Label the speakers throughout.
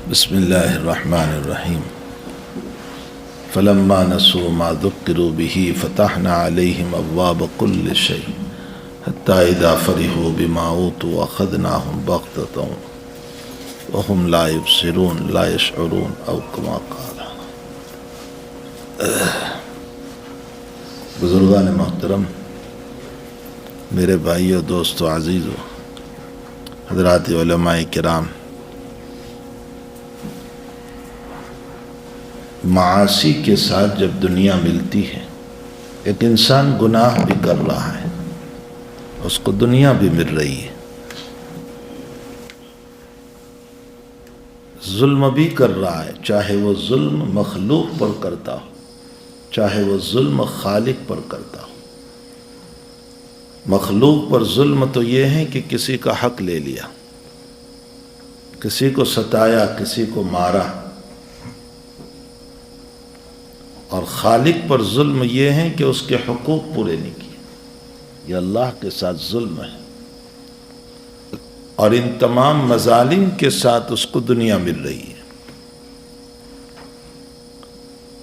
Speaker 1: بسم اللہ الرحمن الرحیم فلما نسوا ما ذکروا به فتحنا علیہم ابواب کل شیء حتی اذا فرحوا بما اوتوا اخذناهم بغتة وهم لا يبصرون لا يشعرون او کما قال۔ بزرگان محترم، میرے بھائیو، دوستو، عزیزو، حضرات علماء کرام، معاصی کے ساتھ جب دنیا ملتی ہے، ایک انسان گناہ بھی کر رہا ہے، اس کو دنیا بھی مل رہی ہے، ظلم بھی کر رہا ہے، چاہے وہ ظلم مخلوق پر کرتا ہو، چاہے وہ ظلم خالق پر کرتا ہو۔ مخلوق پر ظلم تو یہ ہے کہ کسی کا حق لے لیا، کسی کو ستایا، کسی کو مارا، اور خالق پر ظلم یہ ہے کہ اس کے حقوق پورے نہیں کیے۔ یہ اللہ کے ساتھ ظلم ہے، اور ان تمام مظالم کے ساتھ اس کو دنیا مل رہی ہے،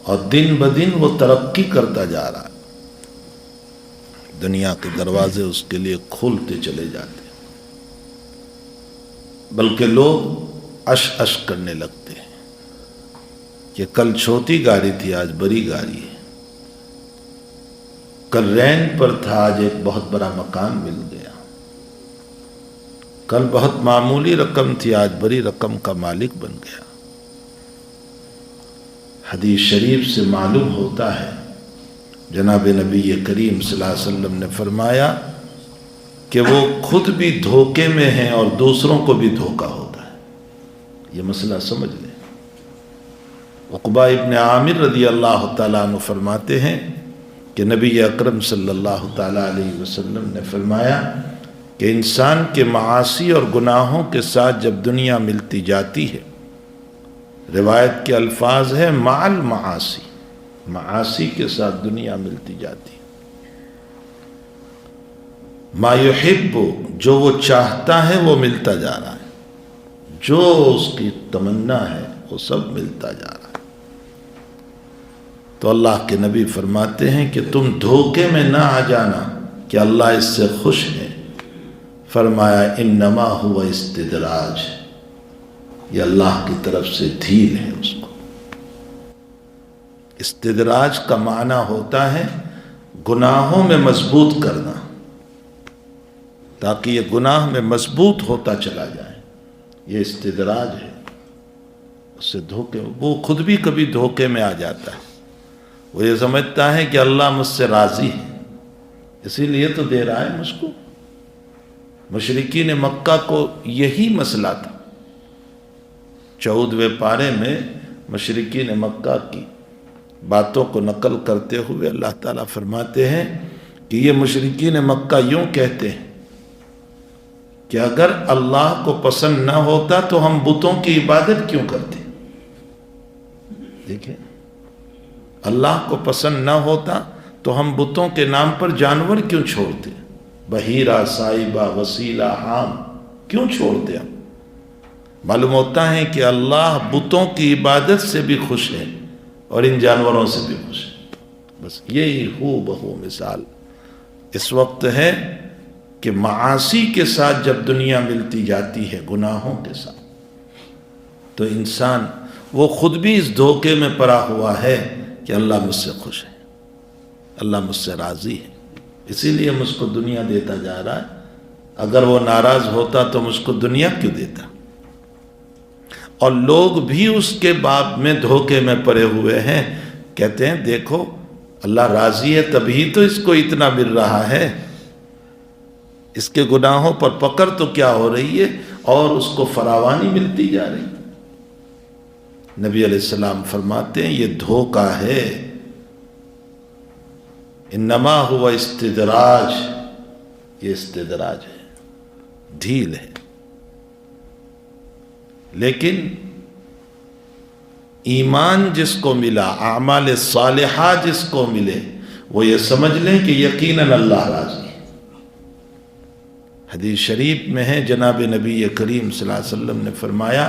Speaker 1: اور دن بدن وہ ترقی کرتا جا رہا ہے، دنیا کے دروازے اس کے لیے کھولتے چلے جاتے ہیں، بلکہ لوگ عش عش کرنے لگتے ہیں کہ کل چھوٹی گاڑی تھی، آج بڑی گاڑی ہے، کل رینٹ پر تھا، آج ایک بہت بڑا مکان مل گیا، کل بہت معمولی رقم تھی، آج بڑی رقم کا مالک بن گیا۔ حدیث شریف سے معلوم ہوتا ہے، جناب نبی کریم صلی اللہ علیہ وسلم نے فرمایا کہ وہ خود بھی دھوکے میں ہیں اور دوسروں کو بھی دھوکا ہوتا ہے۔ یہ مسئلہ سمجھ لیں۔ عقبہ ابن عامر رضی اللہ تعالیٰ عنہ فرماتے ہیں کہ نبی اکرم صلی اللہ تعالیٰ علیہ وسلم نے فرمایا کہ انسان کے معاصی اور گناہوں کے ساتھ جب دنیا ملتی جاتی ہے، روایت کے الفاظ ہے مع المعاصی، معاصی کے ساتھ دنیا ملتی جاتی ہے، ما یحب، جو وہ چاہتا ہے وہ ملتا جا رہا ہے، جو اس کی تمنا ہے وہ سب ملتا جا رہا ہے۔ تو اللہ کے نبی فرماتے ہیں کہ تم دھوکے میں نہ آ جانا کہ اللہ اس سے خوش ہے۔ فرمایا انما ہوا استدراج، یہ اللہ کی طرف سے ڈھیل ہے اس کو۔ استدراج کا معنی ہوتا ہے گناہوں میں مضبوط کرنا، تاکہ یہ گناہ میں مضبوط ہوتا چلا جائے، یہ استدراج ہے۔ اس سے دھوکے، وہ خود بھی کبھی دھوکے میں آ جاتا ہے، وہ یہ سمجھتا ہے کہ اللہ مجھ سے راضی ہے، اسی لیے تو دے رہا ہے مجھ کو۔ مشرکین مکہ کو یہی مسئلہ تھا۔ 14ویں پارے میں مشرکین مکہ کی باتوں کو نقل کرتے ہوئے اللہ تعالیٰ فرماتے ہیں کہ یہ مشرکین مکہ یوں کہتے ہیں کہ اگر اللہ کو پسند نہ ہوتا تو ہم بتوں کی عبادت کیوں کرتے؟ دیکھیں، اللہ کو پسند نہ ہوتا تو ہم بتوں کے نام پر جانور کیوں چھوڑتے؟ بحیرہ، صائبہ، وسیلہ، حام کیوں چھوڑتے ہم؟ معلوم ہوتا ہے کہ اللہ بتوں کی عبادت سے بھی خوش ہے اور ان جانوروں سے بھی خوش ہے۔ بس یہی ہو بہو مثال اس وقت ہے کہ معاصی کے ساتھ جب دنیا ملتی جاتی ہے، گناہوں کے ساتھ، تو انسان وہ خود بھی اس دھوکے میں پڑا ہوا ہے کہ اللہ مجھ سے خوش ہے، اللہ مجھ سے راضی ہے، اسی لیے مجھ کو دنیا دیتا جا رہا ہے۔ اگر وہ ناراض ہوتا تو مجھ کو دنیا کیوں دیتا؟ اور لوگ بھی اس کے باب میں دھوکے میں پڑے ہوئے ہیں، کہتے ہیں دیکھو اللہ راضی ہے تبھی تو اس کو اتنا مل رہا ہے، اس کے گناہوں پر پکڑ تو کیا ہو رہی ہے اور اس کو فراوانی ملتی جا رہی۔ نبی علیہ السلام فرماتے ہیں یہ دھوکہ ہے، انما ہوا استدراج، یہ استدراج ہے، ڈھیل ہے۔ لیکن ایمان جس کو ملا، اعمال صالحہ جس کو ملے، وہ یہ سمجھ لیں کہ یقیناً اللہ راضی ہے۔ حدیث شریف میں ہے، جناب نبی کریم صلی اللہ علیہ وسلم نے فرمایا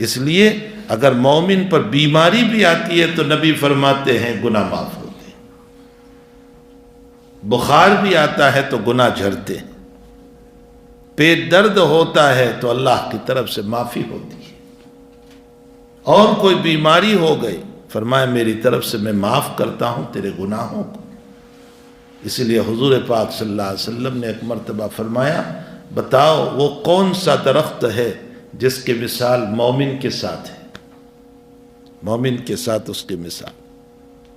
Speaker 1: اس لیے اگر مومن پر بیماری بھی آتی ہے تو نبی فرماتے ہیں گناہ معاف ہوتے ہیں، بخار بھی آتا ہے تو گناہ جھڑتے ہیں، پیٹ درد ہوتا ہے تو اللہ کی طرف سے معافی ہوتی ہے، اور کوئی بیماری ہو گئی فرمایا میری طرف سے میں معاف کرتا ہوں تیرے گناہوں کو۔ اسی لیے حضور پاک صلی اللہ علیہ وسلم نے ایک مرتبہ فرمایا بتاؤ وہ کون سا درخت ہے جس کی مثال مومن کے ساتھ ہے، مومن کے ساتھ اس کی مثال۔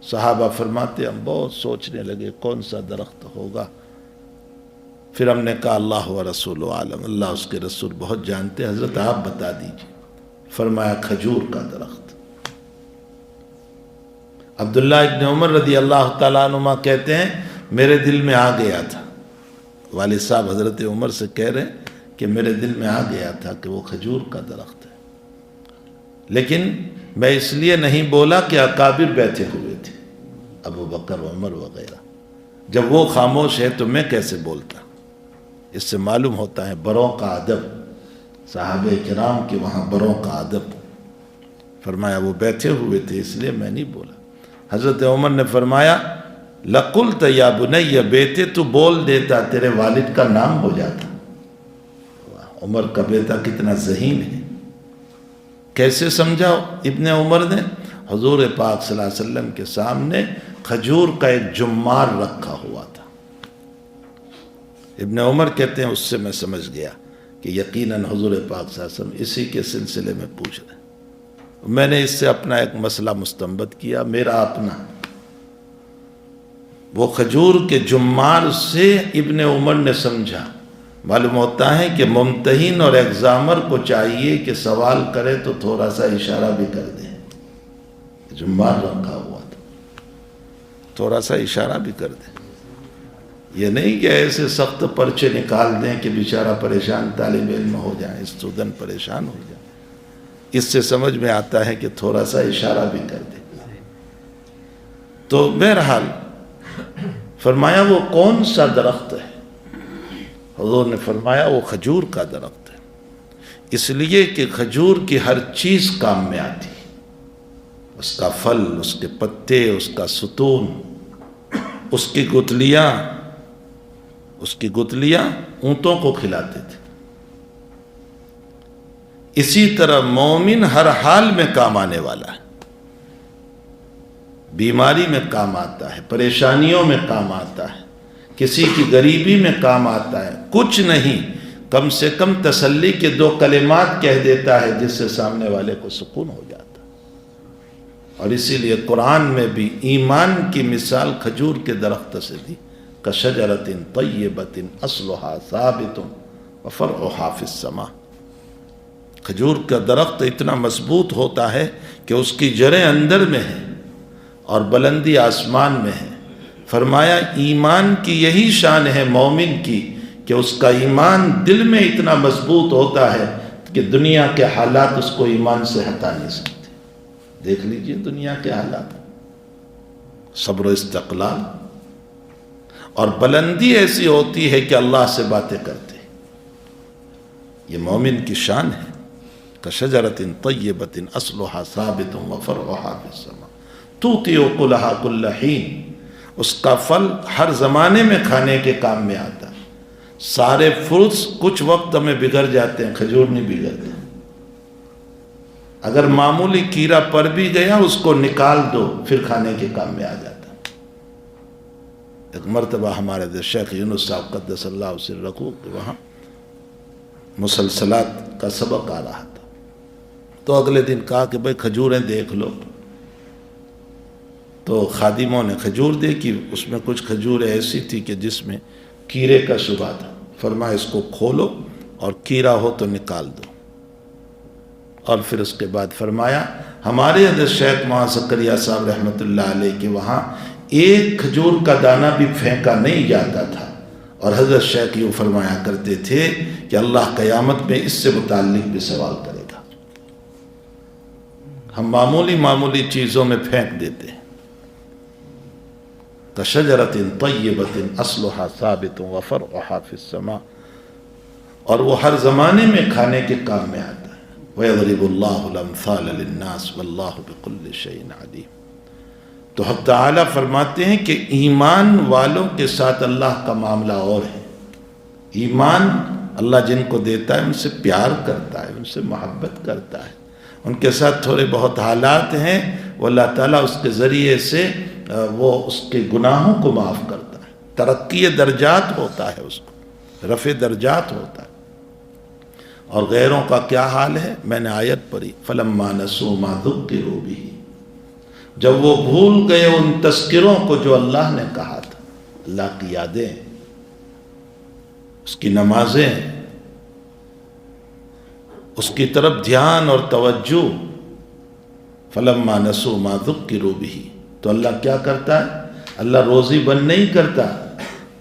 Speaker 1: صحابہ فرماتے ہم بہت سوچنے لگے کون سا درخت ہوگا، پھر ہم نے کہا اللہ و رسول عالم، اللہ اس کے رسول بہت جانتے، حضرت آپ بتا دیجئے۔ فرمایا کھجور کا درخت۔ عبداللہ ابن عمر رضی اللہ تعالیٰ عنہما کہتے ہیں میرے دل میں آ گیا تھا، والد صاحب حضرت عمر سے کہہ رہے ہیں کہ میرے دل میں آ گیا تھا کہ وہ کھجور کا درخت ہے، لیکن میں اس لیے نہیں بولا کہ اکابر بیٹھے ہوئے تھے، ابو بکر عمر وغیرہ، جب وہ خاموش ہے تو میں کیسے بولتا۔ اس سے معلوم ہوتا ہے بڑوں کا ادب، صحابہ کرام کے وہاں بڑوں کا ادب۔ فرمایا وہ بیٹھے ہوئے تھے اس لیے میں نہیں بولا۔ حضرت عمر نے فرمایا لَقُلْتَ يَا بُنَيَّ، بیٹے تو بول دیتا تیرے والد کا نام ہو جاتا۔ عمر کا بیٹا کتنا ذہین ہے، کیسے سمجھا ابن عمر نے؟ حضور پاک صلی اللہ علیہ وسلم کے سامنے کھجور کا ایک جمار رکھا ہوا تھا۔ ابن عمر کہتے ہیں اس سے میں سمجھ گیا کہ یقیناً حضور پاک صلی اللہ علیہ وسلم اسی کے سلسلے میں پوچھ رہے ہیں۔ میں نے اس سے اپنا ایک مسئلہ مستنبط کیا، میرا اپنا، وہ کھجور کے جمار سے ابن عمر نے سمجھا۔ معلوم ہوتا ہے کہ ممتحن اور ایگزامر کو چاہیے کہ سوال کرے تو تھوڑا سا اشارہ بھی کر دیں، جمار رکھا ہوا تھا، تھوڑا سا اشارہ بھی کر دیں، یہ نہیں کہ ایسے سخت پرچے نکال دیں کہ بیچارہ پریشان طالب علم ہو جائیں، اسٹوڈنٹ پریشان ہو جائیں۔ اس سے سمجھ میں آتا ہے کہ تھوڑا سا اشارہ بھی کر دیں۔ تو بہرحال فرمایا وہ کون سا درخت ہے؟ حضور نے فرمایا وہ کھجور کا درخت ہے، اس لیے کہ کھجور کی ہر چیز کام میں آتی ہے، اس کا پھل، اس کے پتے، اس کا ستون، اس کی گتلیاں اونٹوں کو کھلاتے تھے۔ اسی طرح مومن ہر حال میں کام آنے والا ہے، بیماری میں کام آتا ہے، پریشانیوں میں کام آتا ہے، کسی کی غریبی میں کام آتا ہے، کچھ نہیں کم سے کم تسلی کے 2 کلمات کہہ دیتا ہے جس سے سامنے والے کو سکون ہو جاتا ہے۔ اور اسی لیے قرآن میں بھی ایمان کی مثال کھجور کے درخت سے دی، کشجرۃ طیبۃ اصلھا ثابت وفرعھا فی السماء۔ کھجور کا درخت اتنا مضبوط ہوتا ہے کہ اس کی جڑیں اندر میں ہیں اور بلندی آسمان میں ہے۔ فرمایا ایمان کی یہی شان ہے مومن کی کہ اس کا ایمان دل میں اتنا مضبوط ہوتا ہے کہ دنیا کے حالات اس کو ایمان سے ہٹا نہیں سکتے۔ دیکھ لیجئے دنیا کے حالات، صبر و استقلال، اور بلندی ایسی ہوتی ہے کہ اللہ سے باتیں کرتے، یہ مومن کی شان ہے۔ کشجرۃ طیبۃ اصلھا ثابت وفرعھا فی السماء تؤتی اکلھا کل حین، اس کا پھل ہر زمانے میں کھانے کے کام میں آتا ہے۔ سارے فروٹس کچھ وقت میں بگڑ جاتے ہیں، کھجور نہیں بگڑتے۔ اگر معمولی کیڑا پڑ بھی گیا اس کو نکال دو پھر کھانے کے کام میں آ جاتا۔ ایک مرتبہ ہمارے شیخ یونس صاحب قدس اللہ سرہ وہاں مسلسلات کا سبق آ رہا تھا، تو اگلے دن کہا کہ بھائی کھجوریں دیکھ لو، تو خادموں نے کھجور دیکھی، اس میں کچھ کھجوریں ایسی تھی کہ جس میں کیڑے کا شبہ تھا۔ فرمایا اس کو کھولو اور کیڑا ہو تو نکال دو۔ اور پھر اس کے بعد فرمایا ہمارے حضرت شیخ مولانا زکریا صاحب رحمۃ اللہ علیہ کے وہاں ایک کھجور کا دانہ بھی پھینکا نہیں جاتا تھا، اور حضرت شیخ یوں فرمایا کرتے تھے کہ اللہ قیامت میں اس سے متعلق بھی سوال کرے گا۔ ہم معمولی چیزوں میں پھینک دیتے ہیں۔ کشجرۃ طیبۃ اصلھا ثابت وفرعھا فی السماء، اور وہ ہر زمانے میں کھانے کے کام میں آتا ہے۔ وَيَضْرِبُ اللَّهُ الْأَمْثَالَ لِلنَّاسِ وَاللَّهُ بِكُلِّ شَيْءٍ عَلِيمٌ۔ تو حق تعالیٰ فرماتے ہیں کہ ایمان والوں کے ساتھ اللہ کا معاملہ اور ہے۔ ایمان اللہ جن کو دیتا ہے ان سے پیار کرتا ہے، ان سے محبت کرتا ہے، ان کے ساتھ تھوڑے بہت حالات ہیں، وہ اللہ تعالیٰ اس کے ذریعے سے وہ اس کے گناہوں کو معاف کرتا ہے، ترقی درجات ہوتا ہے، اس کو رفع درجات ہوتا ہے۔ اور غیروں کا کیا حال ہے؟ میں نے آیت پڑھی فَلَمَّا نَسُوا مَا ذُكِّرُوا بِهِ، جب وہ بھول گئے ان تذکروں کو جو اللہ نے کہا تھا، اللہ کی یادیں، اس کی نمازیں، اس کی طرف دھیان اور توجہ، فَلَمَّا نَسُوا مَا ذُكِّرُوا بِهِ، تو اللہ کیا کرتا ہے؟ اللہ روزی بند نہیں کرتا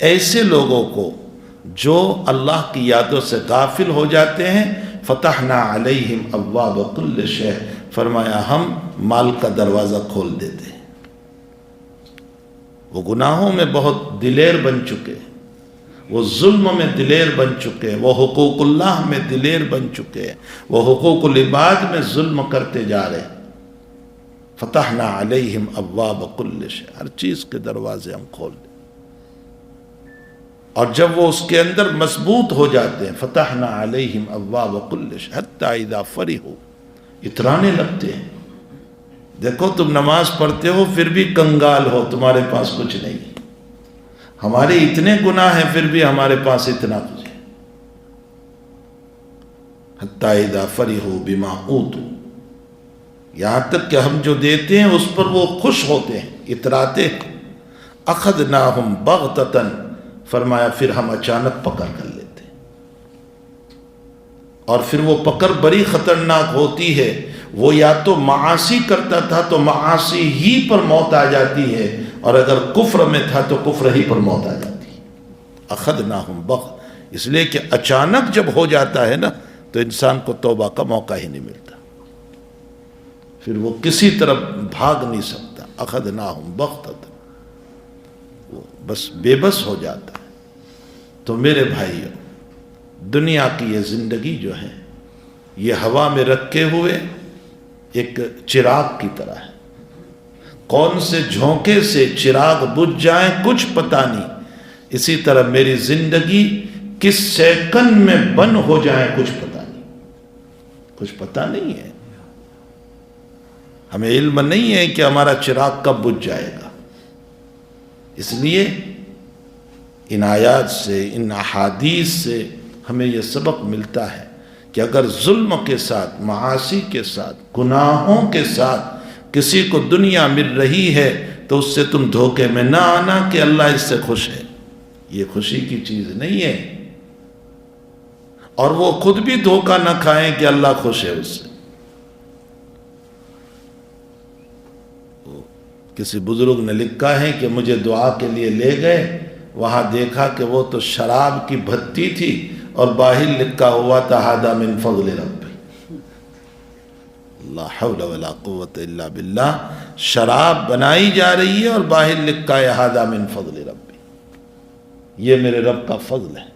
Speaker 1: ایسے لوگوں کو جو اللہ کی یادوں سے غافل ہو جاتے ہیں۔ فتحنا علیہم ابواب کل شیء، فرمایا ہم مال کا دروازہ کھول دیتے ہیں۔ وہ گناہوں میں بہت دلیر بن چکے، وہ ظلم میں دلیر بن چکے، وہ حقوق اللہ میں دلیر بن چکے، وہ حقوق العباد میں ظلم کرتے جا رہے ہیں۔ فتحنا علیہم ابواب کل شیء، ہر چیز کے دروازے ہم کھول دیں، اور جب وہ اس کے اندر مضبوط ہو جاتے ہیں، فتحنا علیہم ابواب کل شیء حتی اذا فرحوا، اترانے لگتے ہیں۔ دیکھو تم نماز پڑھتے ہو پھر بھی کنگال ہو، تمہارے پاس کچھ نہیں، ہمارے اتنے گناہ ہیں پھر بھی ہمارے پاس اتنا کچھ ہے۔ حتی اذا فرحوا بما اوتوا، یہاں تک کہ ہم جو دیتے ہیں اس پر وہ خوش ہوتے ہیں، اتراتے ہیں۔ اخذناہم بغتۃ، فرمایا پھر ہم اچانک پکڑ کر لیتے ہیں، اور پھر وہ پکڑ بڑی خطرناک ہوتی ہے۔ وہ یا تو معاصی کرتا تھا تو معاصی ہی پر موت آ جاتی ہے، اور اگر کفر میں تھا تو کفر ہی پر موت آ جاتی ہے۔ اخذناہم بغتۃ، اس لیے کہ اچانک جب ہو جاتا ہے نا تو انسان کو توبہ کا موقع ہی نہیں ملتا، پھر وہ کسی طرف بھاگ نہیں سکتا۔ اخذناہم بغتۃ، وہ بس بے بس ہو جاتا ہے۔ تو میرے بھائیو، دنیا کی یہ زندگی جو ہے یہ ہوا میں رکھے ہوئے ایک چراغ کی طرح ہے، کون سے جھونکے سے چراغ بجھ جائیں کچھ پتہ نہیں، اسی طرح میری زندگی کس سیکنڈ میں بند ہو جائیں کچھ پتہ نہیں، کچھ پتہ نہیں ہے۔ ہمیں علم نہیں ہے کہ ہمارا چراغ کب بجھ جائے گا۔ اس لیے ان آیات سے، ان احادیث سے ہمیں یہ سبق ملتا ہے کہ اگر ظلم کے ساتھ، معاصی کے ساتھ، گناہوں کے ساتھ کسی کو دنیا مل رہی ہے تو اس سے تم دھوکے میں نہ آنا کہ اللہ اس سے خوش ہے، یہ خوشی کی چیز نہیں ہے، اور وہ خود بھی دھوکہ نہ کھائیں کہ اللہ خوش ہے اس سے۔ کسی بزرگ نے لکھا ہے کہ مجھے دعا کے لیے لے گئے، وہاں دیکھا کہ وہ تو شراب کی بھٹی تھی اور باہر لکھا ہوا تھا ھذا من فضل ربی، لا حول ولا قوت الا باللہ، شراب بنائی جا رہی ہے اور باہر لکھا ہے ھذا من فضل ربی، یہ میرے رب کا فضل ہے۔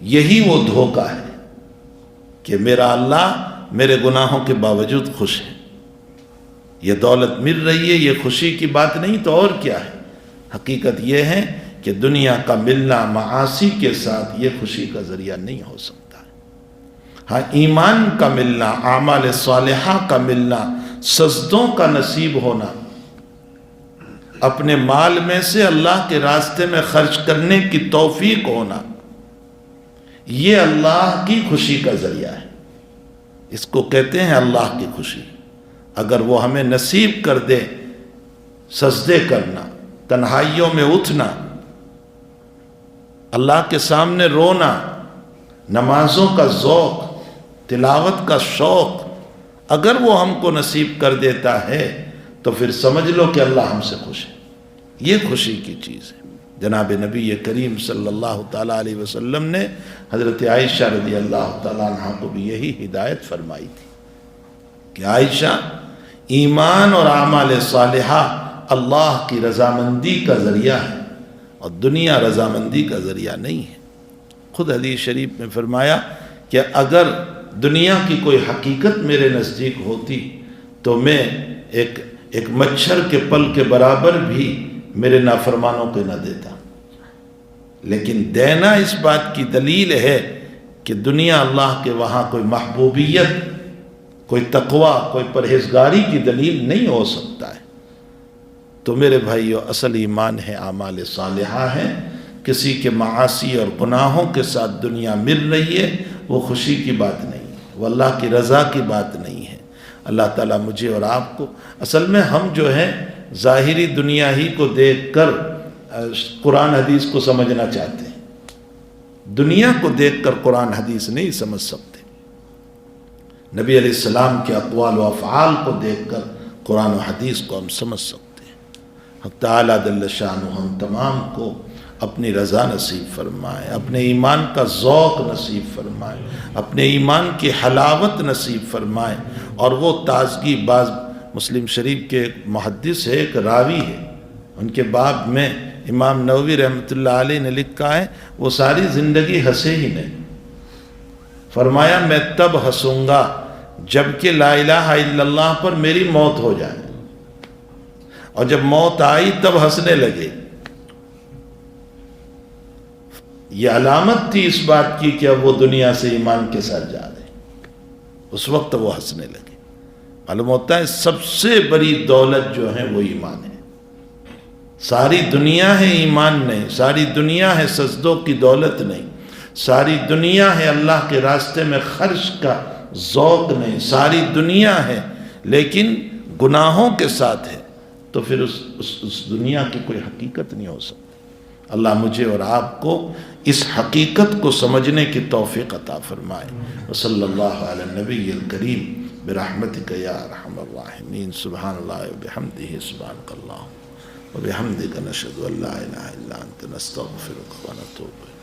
Speaker 1: یہی وہ دھوکہ ہے کہ میرا اللہ میرے گناہوں کے باوجود خوش ہے، یہ دولت مل رہی ہے، یہ خوشی کی بات نہیں تو اور کیا ہے۔ حقیقت یہ ہے کہ دنیا کا ملنا معاصی کے ساتھ یہ خوشی کا ذریعہ نہیں ہو سکتا ہے۔ ہاں، ایمان کا ملنا، اعمال صالحہ کا ملنا، سجدوں کا نصیب ہونا، اپنے مال میں سے اللہ کے راستے میں خرچ کرنے کی توفیق ہونا، یہ اللہ کی خوشی کا ذریعہ ہے۔ اس کو کہتے ہیں اللہ کی خوشی۔ اگر وہ ہمیں نصیب کر دے سجدے کرنا، تنہائیوں میں اٹھنا، اللہ کے سامنے رونا، نمازوں کا ذوق، تلاوت کا شوق، اگر وہ ہم کو نصیب کر دیتا ہے تو پھر سمجھ لو کہ اللہ ہم سے خوش ہے، یہ خوشی کی چیز ہے۔ جناب نبی کریم صلی اللہ تعالیٰ علیہ وسلم نے حضرت عائشہ رضی اللہ تعالیٰ عنہ کو بھی یہی ہدایت فرمائی تھی کہ عائشہ، ایمان اور اعمال صالحہ اللہ کی رضامندی کا ذریعہ ہے اور دنیا رضامندی کا ذریعہ نہیں ہے۔ خود حدیث شریف میں فرمایا کہ اگر دنیا کی کوئی حقیقت میرے نزدیک ہوتی تو میں ایک مچھر کے پل کے برابر بھی میرے نافرمانوں کو نہ دیتا، لیکن دینا اس بات کی دلیل ہے کہ دنیا اللہ کے وہاں کوئی محبوبیت، کوئی تقوی، کوئی پرہیزگاری کی دلیل نہیں ہو سکتا ہے۔ تو میرے بھائیو، اصل ایمان ہے اعمال صالحہ ہے۔ کسی کے معاصی اور گناہوں کے ساتھ دنیا مل رہی ہے، وہ خوشی کی بات نہیں ہے، وہ اللہ کی رضا کی بات نہیں ہے۔ اللہ تعالیٰ مجھے اور آپ کو، اصل میں ہم جو ہے ظاہری دنیا ہی کو دیکھ کر قرآن حدیث کو سمجھنا چاہتے ہیں، دنیا کو دیکھ کر قرآن حدیث نہیں سمجھ سکتے۔ نبی علیہ السلام کے اقوال و افعال کو دیکھ کر قرآن و حدیث کو ہم سمجھ سکتے ہیں۔ حق تعالیٰ جل شانہ ہم تمام کو اپنی رضا نصیب فرمائے، اپنے ایمان کا ذوق نصیب فرمائے، اپنے ایمان کی حلاوت نصیب فرمائے، اور وہ تازگی۔ بعض مسلم شریف کے ایک محدث ہے، ایک راوی ہے، ان کے باب میں امام نووی رحمۃ اللہ علیہ نے لکھا ہے وہ ساری زندگی ہنسے ہی نہیں، فرمایا میں تب ہنسوں گا جبکہ لا الہ الا اللہ پر میری موت ہو جائے، اور جب موت آئی تب ہنسنے لگے۔ یہ علامت تھی اس بات کی کہ اب وہ دنیا سے ایمان کے ساتھ جا رہے، اس وقت وہ ہنسنے لگے۔ معلوم ہوتا ہے سب سے بڑی دولت جو ہے وہ ایمان ہے۔ ساری دنیا ہے ایمان نہیں، ساری دنیا ہے سجدوں کی دولت نہیں، ساری دنیا ہے اللہ کے راستے میں خرچ کا ذوق نہیں، ساری دنیا ہے لیکن گناہوں کے ساتھ ہے، تو پھر اس دنیا کی کوئی حقیقت نہیں ہو سکتی۔ اللہ مجھے اور آپ کو اس حقیقت کو سمجھنے کی توفیق عطا فرمائے۔ وصلی اللہ علی النبی الکریم برحمتک یا ارحم الراحمین۔ سبحان اللہ وبحمدہ، سبحانک اللہ وبحمدک، نشہد ان لا الہ الا انت، نستغفرک ونتوب الیک۔